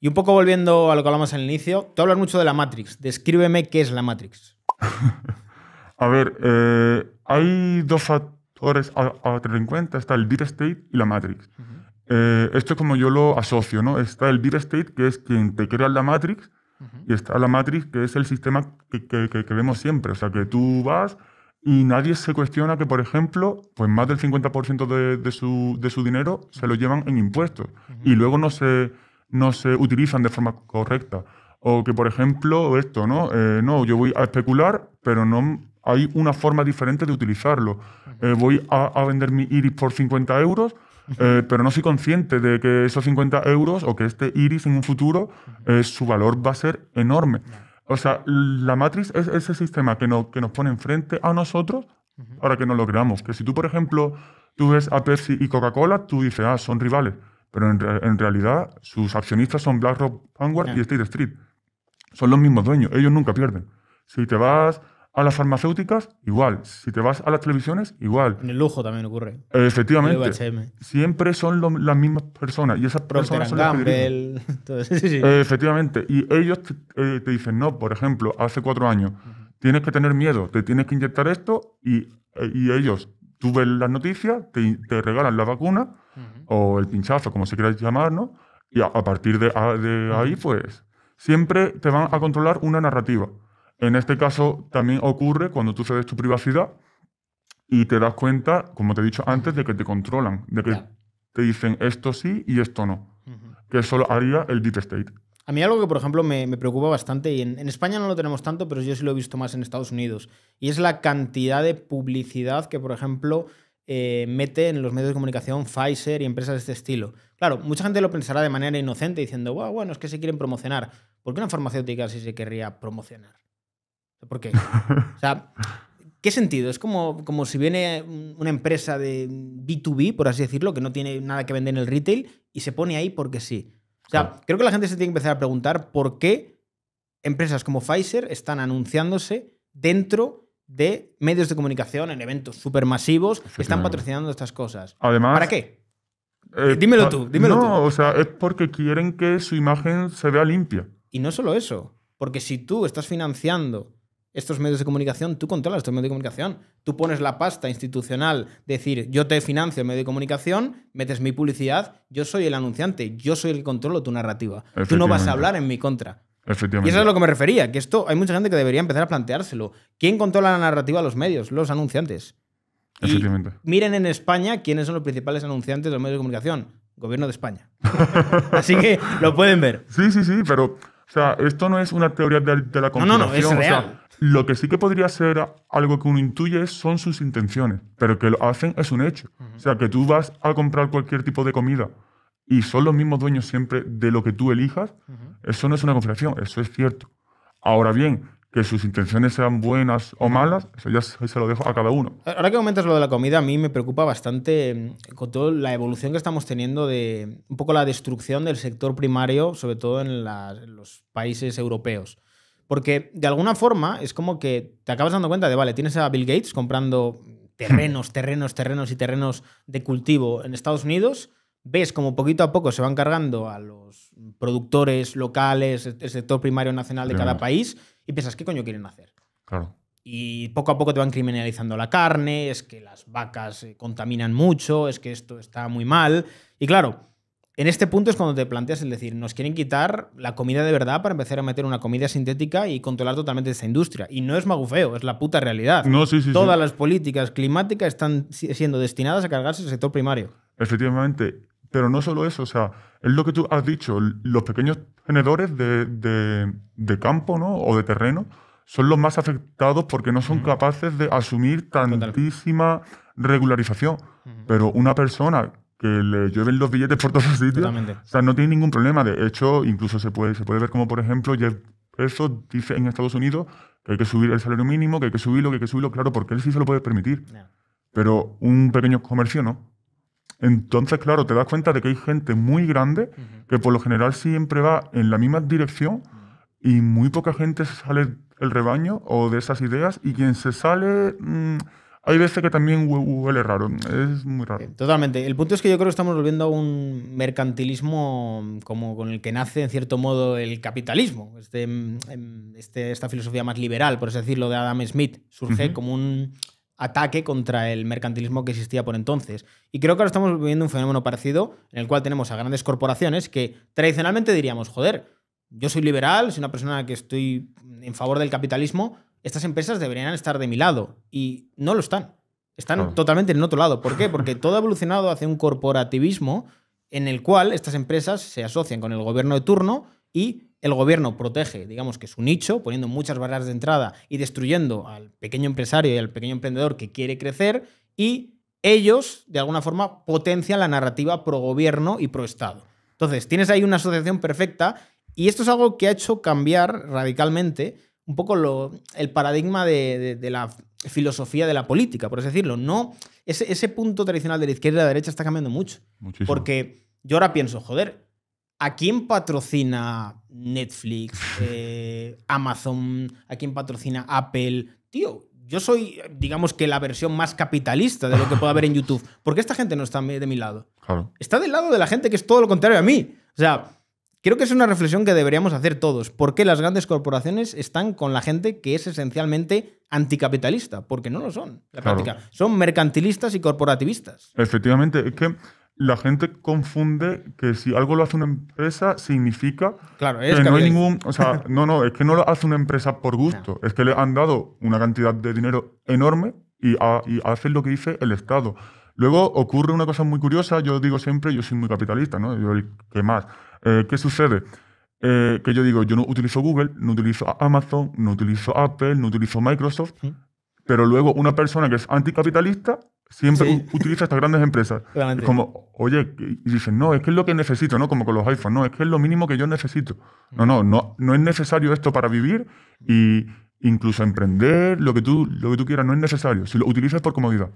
Y un poco volviendo a lo que hablamos al inicio, tú hablas mucho de la Matrix. Descríbeme qué es la Matrix. A ver, hay dos factores a tener en cuenta. Está el bit state y la matrix. Esto es como yo lo asocio, ¿no? Está el bit state, que es quien te crea la matrix, y está la matrix, que es el sistema que vemos siempre. O sea, que tú vas y nadie se cuestiona que, por ejemplo, pues más del 50% de su dinero se lo llevan en impuestos y luego no se utilizan de forma correcta. O que, por ejemplo, esto, ¿no? No, yo voy a especular, pero no hay una forma diferente de utilizarlo. Voy a vender mi iris por 50 euros, pero no soy consciente de que esos 50 euros o que este iris en un futuro, su valor va a ser enorme. O sea, la Matrix es ese sistema que nos pone enfrente a nosotros para que nos lo creamos. Que si tú, por ejemplo, tú ves a Pepsi y Coca-Cola, tú dices, ah, son rivales. Pero en realidad sus accionistas son BlackRock, Vanguard y State Street. Son los mismos dueños, ellos nunca pierden. Si te vas a las farmacéuticas, igual. Si te vas a las televisiones, igual. En el lujo también ocurre. Efectivamente. El UHM. Siempre son las mismas personas. Y esas Procter personas son las que Gamble. Sí, sí. efectivamente. Y ellos te dicen, no, por ejemplo, hace 4 años, tienes que tener miedo, te tienes que inyectar esto, y ellos, tú ves las noticias, te regalan la vacuna o el pinchazo, como se quiera llamar, ¿no? Y a partir de ahí, pues, siempre te van a controlar una narrativa. En este caso también ocurre cuando tú cedes tu privacidad y te das cuenta, como te he dicho antes, de que te controlan, de que te dicen esto sí y esto no. Que solo haría el deep state. A mí algo que, por ejemplo, me preocupa bastante, y en España no lo tenemos tanto, pero yo sí lo he visto más en Estados Unidos, y es la cantidad de publicidad que, por ejemplo, mete en los medios de comunicación Pfizer y empresas de este estilo. Claro, mucha gente lo pensará de manera inocente diciendo, bueno, es que se quieren promocionar. ¿Por qué una farmacéutica sí se querría promocionar? ¿Por qué? O sea, ¿qué sentido? Es como si viene una empresa de B2B, por así decirlo, que no tiene nada que vender en el retail y se pone ahí porque sí. O sea, creo que la gente se tiene que empezar a preguntar por qué empresas como Pfizer están anunciándose dentro de medios de comunicación, en eventos supermasivos, que están patrocinando estas cosas. Además, ¿para qué? Dímelo tú. No, o sea, es porque quieren que su imagen se vea limpia. Y no solo eso, porque si tú estás financiando estos medios de comunicación, tú controlas estos medios de comunicación. Tú pones la pasta institucional, decir, yo te financio el medio de comunicación, metes mi publicidad, yo soy el anunciante, yo soy el que controlo tu narrativa. Tú no vas a hablar en mi contra. Efectivamente. Y eso es a lo que me refería, que esto hay mucha gente que debería empezar a planteárselo. ¿Quién controla la narrativa de los medios? Los anunciantes. Efectivamente. Y miren en España quiénes son los principales anunciantes de los medios de comunicación. Gobierno de España. Así que lo pueden ver. Sí, pero, o sea, esto no es una teoría de la conspiración. No, es real. O sea, lo que sí que podría ser algo que uno intuye son sus intenciones, pero que lo hacen es un hecho. O sea, que tú vas a comprar cualquier tipo de comida y son los mismos dueños siempre de lo que tú elijas, eso no es una conspiración, eso es cierto. Ahora bien, que sus intenciones sean buenas o malas, eso ya se lo dejo a cada uno. Ahora que comentas lo de la comida, a mí me preocupa bastante con toda la evolución que estamos teniendo de un poco la destrucción del sector primario, sobre todo en los países europeos. Porque de alguna forma es como que te acabas dando cuenta de, vale, tienes a Bill Gates comprando terrenos de cultivo en Estados Unidos, ves como poquito a poco se van cargando a los productores locales, el sector primario nacional de cada país, y piensas, ¿qué coño quieren hacer? Claro. Y poco a poco te van criminalizando la carne, es que las vacas contaminan mucho, es que esto está muy mal. Y claro, en este punto es cuando te planteas el decir, nos quieren quitar la comida de verdad para empezar a meter una comida sintética y controlar totalmente esta industria. Y no es magufeo, es la puta realidad. No, sí. Todas las políticas climáticas están siendo destinadas a cargarse el sector primario. Efectivamente. Pero no solo eso, o sea, es lo que tú has dicho, los pequeños tenedores de campo, ¿no? O de terreno son los más afectados porque no son capaces de asumir tantísima regularización. Pero una persona que le llueven los billetes por todos los sitios, o sea, no tiene ningún problema. De hecho, incluso se puede ver como, por ejemplo, Jeff Bezos dice en Estados Unidos que hay que subir el salario mínimo, que hay que subirlo, claro, porque él sí se lo puede permitir. Pero un pequeño comercio no. Entonces, claro, te das cuenta de que hay gente muy grande que por lo general siempre va en la misma dirección y muy poca gente sale del rebaño o de esas ideas, y quien se sale hay veces que también huele raro. Es muy raro. Totalmente. El punto es que yo creo que estamos volviendo a un mercantilismo como con el que nace, en cierto modo, el capitalismo. Esta filosofía más liberal, por así decirlo, de Adam Smith, surge como un ataque contra el mercantilismo que existía por entonces. Y creo que ahora estamos viviendo un fenómeno parecido en el cual tenemos a grandes corporaciones que tradicionalmente diríamos, joder, yo soy liberal, soy una persona que estoy en favor del capitalismo, estas empresas deberían estar de mi lado. Y no lo están. Están totalmente en otro lado. ¿Por qué? Porque todo ha evolucionado hacia un corporativismo en el cual estas empresas se asocian con el gobierno de turno y el gobierno protege, digamos que su nicho, poniendo muchas barreras de entrada y destruyendo al pequeño empresario y al pequeño emprendedor que quiere crecer, y ellos, de alguna forma, potencian la narrativa pro gobierno y pro Estado. Entonces, tienes ahí una asociación perfecta, y esto es algo que ha hecho cambiar radicalmente un poco el paradigma de la filosofía de la política, por así decirlo. No, ese punto tradicional de la izquierda y la derecha está cambiando mucho. Muchísimo. Porque yo ahora pienso, joder, ¿a quién patrocina Netflix, Amazon? ¿A quién patrocina Apple? Tío, yo soy, digamos que la versión más capitalista de lo que pueda haber en YouTube. ¿Por qué esta gente no está de mi lado? Claro. Está del lado de la gente que es todo lo contrario a mí. O sea, creo que es una reflexión que deberíamos hacer todos. ¿Por qué las grandes corporaciones están con la gente que es esencialmente anticapitalista? Porque no lo son, en la práctica. Son mercantilistas y corporativistas. Efectivamente, es que la gente confunde que si algo lo hace una empresa significa que no hay ningún... O sea, no, es que no lo hace una empresa por gusto. No. Es que le han dado una cantidad de dinero enorme y hacen lo que dice el Estado. Luego ocurre una cosa muy curiosa. Yo digo siempre, yo soy muy capitalista, ¿no? Yo el que más. ¿Qué sucede? Que yo digo, yo no utilizo Google, no utilizo Amazon, no utilizo Apple, no utilizo Microsoft, pero luego una persona que es anticapitalista siempre utiliza estas grandes empresas. Es como, oye, y dicen, no, es que es lo que necesito, ¿no? Como con los iPhones, no, es que es lo mínimo que yo necesito. No es necesario esto para vivir, y incluso emprender, lo que tú quieras, no es necesario. Si lo utilizas por comodidad.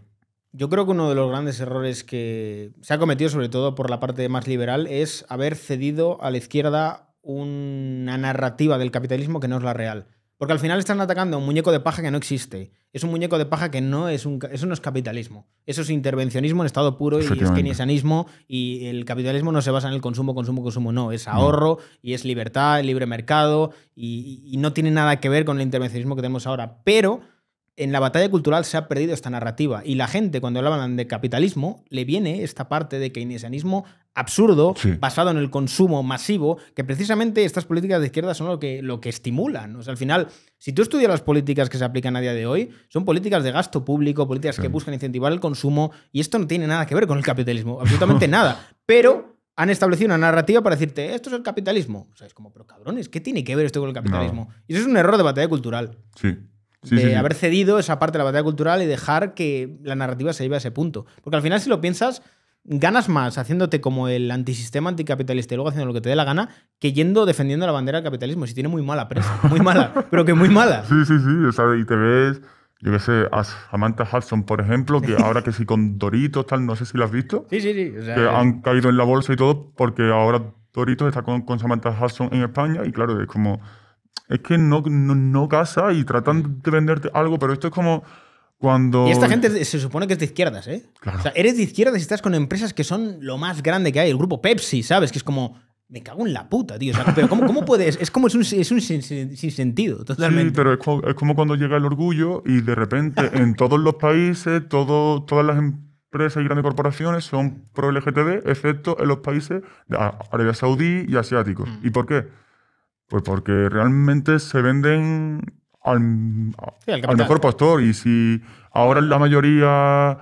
Yo creo que uno de los grandes errores que se ha cometido, sobre todo por la parte más liberal, es haber cedido a la izquierda una narrativa del capitalismo que no es la real. Porque al final están atacando a un muñeco de paja que no existe. Es un muñeco de paja que eso no es capitalismo. Eso es intervencionismo en estado puro y es keynesianismo, y el capitalismo no se basa en el consumo, no. Es ahorro y es libertad, libre mercado, y no tiene nada que ver con el intervencionismo que tenemos ahora. Pero en la batalla cultural se ha perdido esta narrativa, y la gente, cuando hablan de capitalismo, le viene esta parte de keynesianismo absurdo, basado en el consumo masivo, que precisamente estas políticas de izquierda son lo que estimulan. O sea, al final, si tú estudias las políticas que se aplican a día de hoy, son políticas de gasto público, políticas que buscan incentivar el consumo, y esto no tiene nada que ver con el capitalismo, absolutamente nada. Pero han establecido una narrativa para decirte, esto es el capitalismo. O sea, es como, pero cabrones, ¿qué tiene que ver esto con el capitalismo? Y eso es un error de batalla cultural. De haber cedido esa parte de la batalla cultural y dejar que la narrativa se lleve a ese punto. Porque al final, si lo piensas, ganas más haciéndote como el antisistema anticapitalista y luego haciendo lo que te dé la gana, que defendiendo la bandera del capitalismo. Si tiene muy mala prensa, muy mala, pero que muy mala. Sí, o sea, y te ves, yo qué sé, a Samantha Hudson, por ejemplo, que ahora que sí con Doritos, tal, no sé si lo has visto. Sí. O sea, que han caído en la bolsa y todo, porque ahora Doritos está con Samantha Hudson en España, y claro, es como... Es que no casa y tratan de venderte algo, pero esto es como cuando... Y esta gente se supone que es de izquierdas, ¿eh? Claro. O sea, eres de izquierdas y estás con empresas que son lo más grande que hay. El grupo Pepsi, ¿sabes? Que es como... Me cago en la puta, tío. O sea, pero ¿cómo puedes...? Es un sin sentido, totalmente. Sí, pero es como cuando llega el orgullo y de repente en todos los países, todas las empresas y grandes corporaciones son pro LGTB, excepto en los países de Arabia Saudí y asiáticos. ¿Y por qué? Pues porque realmente se venden al mejor postor, y si ahora la mayoría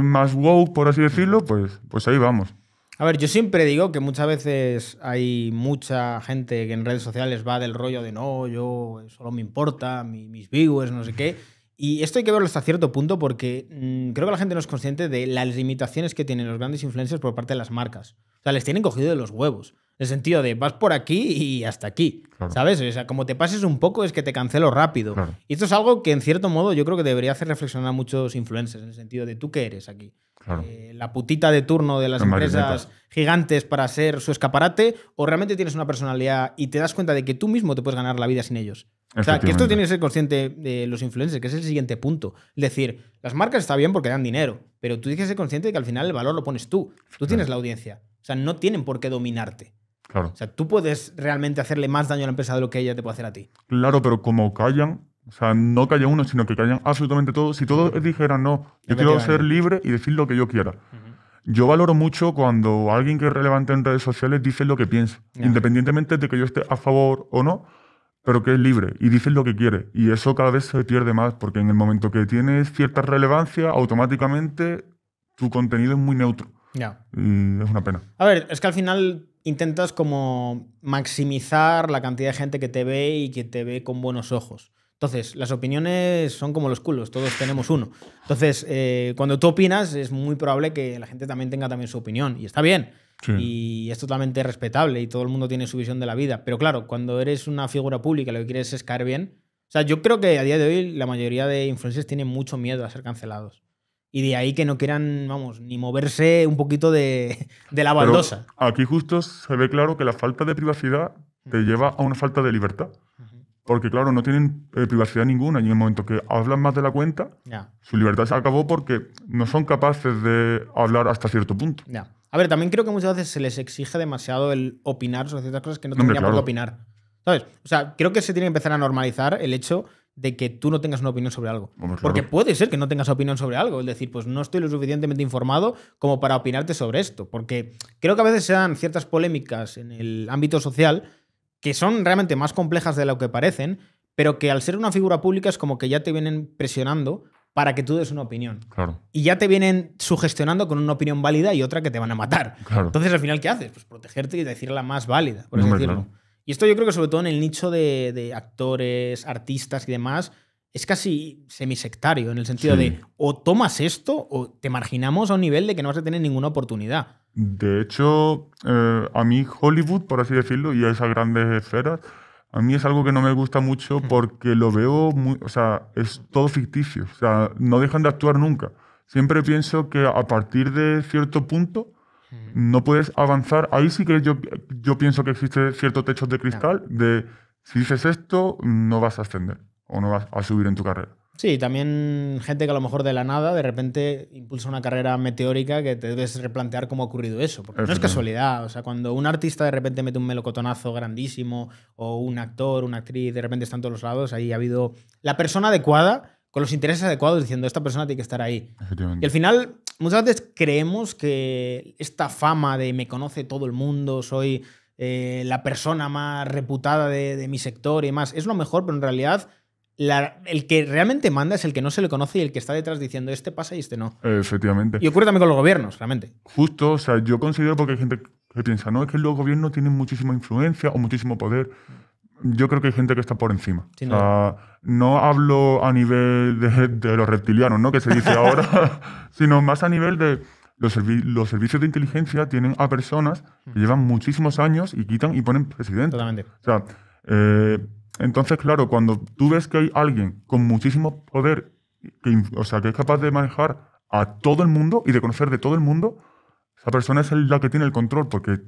más woke, por así decirlo, pues ahí vamos. A ver, yo siempre digo que muchas veces hay mucha gente que en redes sociales va del rollo de no, yo solo me importa, mis viewers, no sé qué. Y esto hay que verlo hasta cierto punto, porque creo que la gente no es consciente de las limitaciones que tienen los grandes influencers por parte de las marcas. O sea, les tienen cogido de los huevos. En el sentido de, vas por aquí y hasta aquí, claro. ¿Sabes? O sea, como te pases un poco es que te cancelo rápido. Claro. Y esto es algo que, en cierto modo, yo creo que debería hacer reflexionar a muchos influencers, en el sentido de, ¿tú qué eres aquí? Claro. La putita de turno de las empresas gigantes para ser su escaparate, o realmente tienes una personalidad y te das cuenta de que tú mismo te puedes ganar la vida sin ellos. O sea, que esto tiene que ser consciente de los influencers, que es el siguiente punto. Es decir, las marcas está bien porque dan dinero, pero tú tienes que ser consciente de que al final el valor lo pones tú. Tú tienes la audiencia. O sea, no tienen por qué dominarte. Claro. O sea, tú puedes realmente hacerle más daño a la empresa de lo que ella te puede hacer a ti. Claro, pero como callan, o sea, no calla uno, sino que callan absolutamente todo. Si todos dijeran, no, yo quiero ser libre y decir lo que yo quiera. Yo valoro mucho cuando alguien que es relevante en redes sociales dice lo que piensa, independientemente de que yo esté a favor o no, pero que es libre y dice lo que quiere. Y eso cada vez se pierde más, porque en el momento que tienes cierta relevancia, automáticamente tu contenido es muy neutro. Y es una pena. A ver, es que al final intentas como maximizar la cantidad de gente que te ve y que te ve con buenos ojos. Entonces, las opiniones son como los culos, todos tenemos uno. Entonces, cuando tú opinas, es muy probable que la gente también tenga también su opinión. Y está bien. Sí. Y es totalmente respetable y todo el mundo tiene su visión de la vida. Pero claro, cuando eres una figura pública y lo que quieres es caer bien... O sea, yo creo que a día de hoy la mayoría de influencers tienen mucho miedo a ser cancelados. Y de ahí que no quieran, vamos, ni moverse un poquito de la baldosa. Pero aquí justo se ve claro que la falta de privacidad te lleva a una falta de libertad. Porque, claro, no tienen privacidad ninguna. Y en el momento que hablan más de la cuenta, su libertad se acabó porque no son capaces de hablar hasta cierto punto. A ver, también creo que muchas veces se les exige demasiado el opinar sobre ciertas cosas que no tendrían por qué opinar. ¿Sabes? O sea, creo que se tiene que empezar a normalizar el hecho de que tú no tengas una opinión sobre algo. Porque puede ser que no tengas opinión sobre algo. Es decir, pues no estoy lo suficientemente informado como para opinarte sobre esto. Porque creo que a veces se dan ciertas polémicas en el ámbito social que son realmente más complejas de lo que parecen, pero que al ser una figura pública es como que ya te vienen presionando para que tú des una opinión. Claro. Y ya te vienen sugestionando con una opinión válida y otra que te van a matar. Claro. Entonces, al final, ¿qué haces? Pues protegerte y decir la más válida, por así decirlo. Claro. Y esto yo creo que sobre todo en el nicho de actores, artistas y demás, es casi semisectario, en el sentido de o tomas esto o te marginamos a un nivel de que no vas a tener ninguna oportunidad. De hecho, a mí Hollywood, por así decirlo, y a esas grandes esferas, a mí es algo que no me gusta mucho porque lo veo muy... O sea, es todo ficticio. O sea, no dejan de actuar nunca. Siempre pienso que a partir de cierto punto no puedes avanzar. Ahí sí que yo pienso que existe cierto techo de cristal de si dices esto, no vas a ascender o no vas a subir en tu carrera. Sí, también gente que a lo mejor de la nada de repente impulsa una carrera meteórica que te debes replantear cómo ha ocurrido eso. Porque no es casualidad. O sea, cuando un artista de repente mete un melocotonazo grandísimo o un actor, una actriz, de repente están todos los lados, ahí ha habido la persona adecuada con los intereses adecuados diciendo esta persona tiene que estar ahí. Y al final muchas veces creemos que esta fama de me conoce todo el mundo, soy la persona más reputada de mi sector y demás, es lo mejor, pero en realidad... el que realmente manda es el que no se le conoce y el que está detrás diciendo este pasa y este no. Efectivamente. Y ocurre también con los gobiernos, realmente. Justo, o sea, yo considero, porque hay gente que piensa, no, es que los gobiernos tienen muchísima influencia o muchísimo poder. Yo creo que hay gente que está por encima. Sí, no hablo a nivel de los reptilianos, ¿no? Que se dice ahora, sino más a nivel de los servicios de inteligencia tienen a personas que llevan muchísimos años y quitan y ponen presidente. Totalmente. O sea, entonces, claro, cuando tú ves que hay alguien con muchísimo poder, o sea, que es capaz de manejar a todo el mundo y de conocer de todo el mundo, esa persona es la que tiene el control porque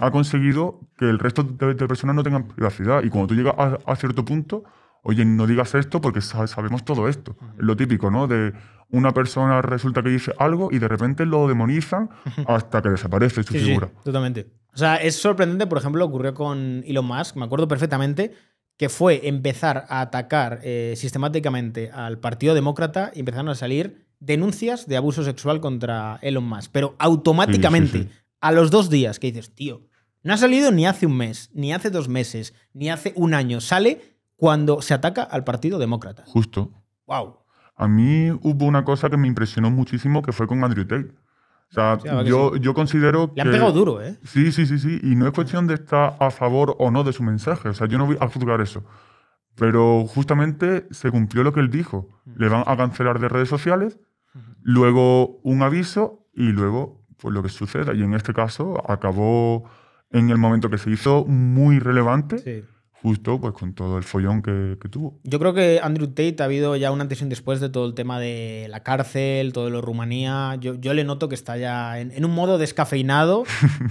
ha conseguido que el resto de personas no tengan privacidad. Y cuando tú llegas a cierto punto, oye, no digas esto porque sabemos todo esto. Es lo típico, ¿no? De una persona resulta que dice algo y de repente lo demonizan hasta que desaparece su figura. Sí, totalmente. O sea, es sorprendente, por ejemplo, ocurrió con Elon Musk, me acuerdo perfectamente, que fue empezar a atacar sistemáticamente al Partido Demócrata y empezaron a salir denuncias de abuso sexual contra Elon Musk. Pero automáticamente, a los 2 días, que dices, tío, no ha salido ni hace un mes, ni hace 2 meses, ni hace un año. Sale cuando se ataca al Partido Demócrata. Justo. ¡Wow! A mí hubo una cosa que me impresionó muchísimo que fue con Andrew Tate. O sea, yo considero que... Le han pegado duro, ¿eh? Sí. Y no es cuestión de estar a favor o no de su mensaje. O sea, yo no voy a juzgar eso. Pero justamente se cumplió lo que él dijo. Le van a cancelar de redes sociales, luego un aviso y luego pues lo que suceda. Y en este caso acabó en el momento que se hizo muy relevante. Sí. justo pues con todo el follón que tuvo. Yo creo que Andrew Tate ha habido ya un antes y un después de todo el tema de la cárcel, todo lo de Rumanía. Yo le noto que está ya en un modo descafeinado,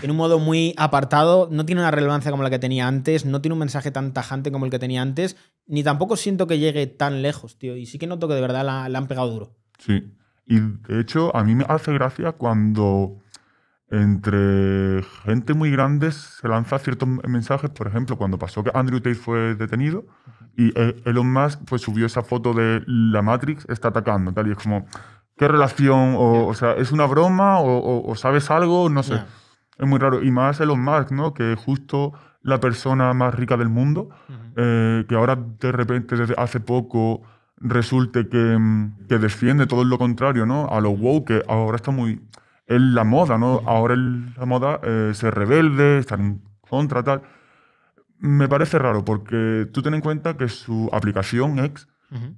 en un modo muy apartado. No tiene una relevancia como la que tenía antes, no tiene un mensaje tan tajante como el que tenía antes, ni tampoco siento que llegue tan lejos, tío. Y sí que noto que de verdad la han pegado duro. Sí. Y de hecho, a mí me hace gracia cuando entre gente muy grande se lanza ciertos mensajes. Por ejemplo, cuando pasó que Andrew Tate fue detenido y Elon Musk pues, subió esa foto de la Matrix está atacando. Tal, y es como, ¿qué relación? O sea, ¿es una broma? ¿O sabes algo? No sé. Es muy raro. Y más Elon Musk, ¿no? Que es justo la persona más rica del mundo, que ahora de repente, desde hace poco, resulte que defiende todo lo contrario, ¿no? A lo woke, que ahora está muy... Es la moda, ¿no? Ahora la moda ser rebelde, estar en contra, tal. Me parece raro porque tú ten en cuenta que su aplicación X,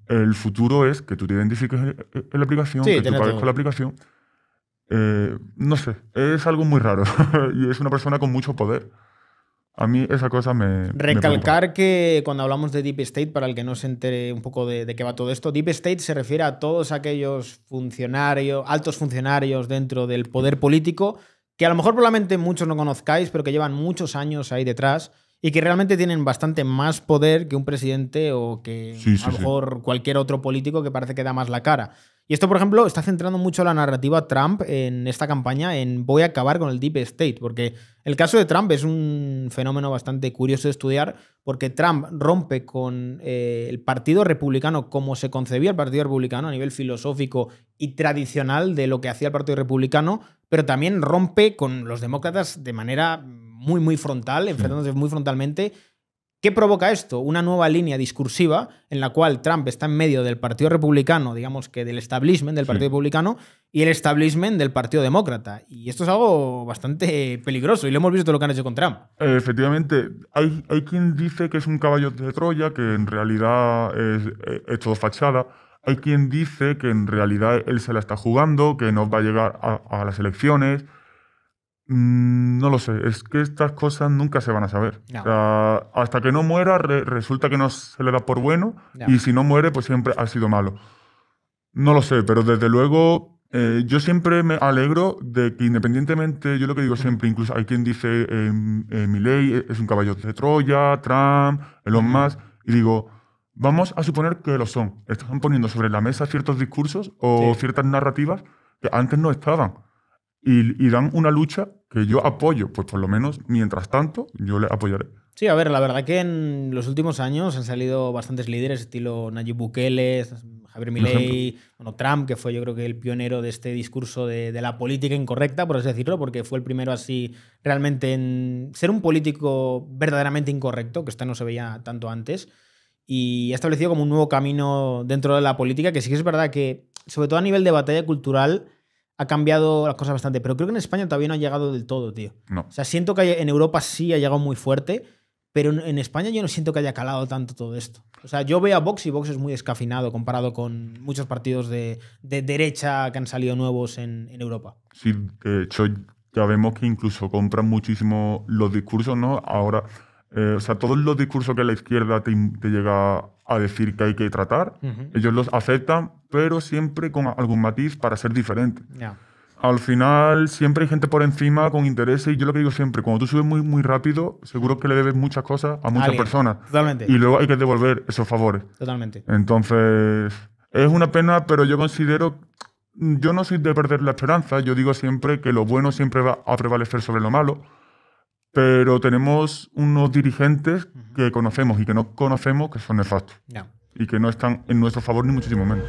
el futuro es que tú te identifiques en la aplicación, Sí, que tú pagues con la aplicación. No sé, es algo muy raro y es una persona con mucho poder. A mí esa cosa me Recalcar que cuando hablamos de Deep State, para el que no se entere un poco de qué va todo esto, Deep State se refiere a todos aquellos funcionarios, altos funcionarios dentro del poder político, que a lo mejor probablemente muchos no conozcáis, pero que llevan muchos años ahí detrás y que realmente tienen bastante más poder que un presidente o que a lo mejor cualquier otro político que parece que da más la cara. Y esto, por ejemplo, está centrando mucho la narrativa Trump en esta campaña en voy a acabar con el Deep State, porque el caso de Trump es un fenómeno bastante curioso de estudiar, porque Trump rompe con el Partido Republicano como se concebía el Partido Republicano a nivel filosófico y tradicional de lo que hacía el Partido Republicano, pero también rompe con los demócratas de manera muy, muy frontal, enfrentándose muy frontalmente. ¿Qué provoca esto? Una nueva línea discursiva en la cual Trump está en medio del Partido Republicano, digamos que del establishment del Partido Republicano, y el establishment del Partido Demócrata. Y esto es algo bastante peligroso, y lo hemos visto lo que han hecho con Trump. Efectivamente, hay quien dice que es un caballo de Troya, que en realidad es todo fachada. Hay quien dice que en realidad él se la está jugando, que no va a llegar a las elecciones. No lo sé, es que estas cosas nunca se van a saber. No. O sea, hasta que no muera, resulta que no se le da por bueno, y si no muere, pues siempre ha sido malo. No lo sé, pero desde luego yo siempre me alegro de que independientemente, yo lo que digo siempre, incluso hay quien dice Milei es un caballo de Troya, Trump, Elon Musk, y digo, vamos a suponer que lo son. Están poniendo sobre la mesa ciertos discursos o ciertas narrativas que antes no estaban. Y dan una lucha que yo apoyo, pues por lo menos, mientras tanto, yo le apoyaré. Sí, a ver, la verdad que en los últimos años han salido bastantes líderes, estilo Nayib Bukele, Javier Milei, bueno, Trump, que fue yo creo que el pionero de este discurso de la política incorrecta, por así decirlo, porque fue el primero así realmente en ser un político verdaderamente incorrecto, que esto no se veía tanto antes, y ha establecido como un nuevo camino dentro de la política, que sí que es verdad que, sobre todo a nivel de batalla cultural, ha cambiado las cosas bastante, pero creo que en España todavía no ha llegado del todo, tío. No. O sea, siento que en Europa sí ha llegado muy fuerte, pero en España yo no siento que haya calado tanto todo esto. O sea, yo veo a Vox y Vox es muy descafeinado comparado con muchos partidos de derecha que han salido nuevos en Europa. Sí, de hecho ya vemos que incluso compran muchísimo los discursos, ¿no? Ahora, o sea, todos los discursos que la izquierda te llega a decir que hay que tratar, ellos los aceptan, pero siempre con algún matiz para ser diferente. Yeah. Al final siempre hay gente por encima con intereses y yo lo que digo siempre, cuando tú subes muy, muy rápido, seguro que le debes muchas cosas a muchas personas. Totalmente. Y luego hay que devolver esos favores. Totalmente. Entonces, es una pena, pero yo considero, yo no soy de perder la esperanza, yo digo siempre que lo bueno siempre va a prevalecer sobre lo malo, pero tenemos unos dirigentes que conocemos y que no conocemos que son nefastos. Yeah. Y que no están en nuestro favor ni muchísimo menos.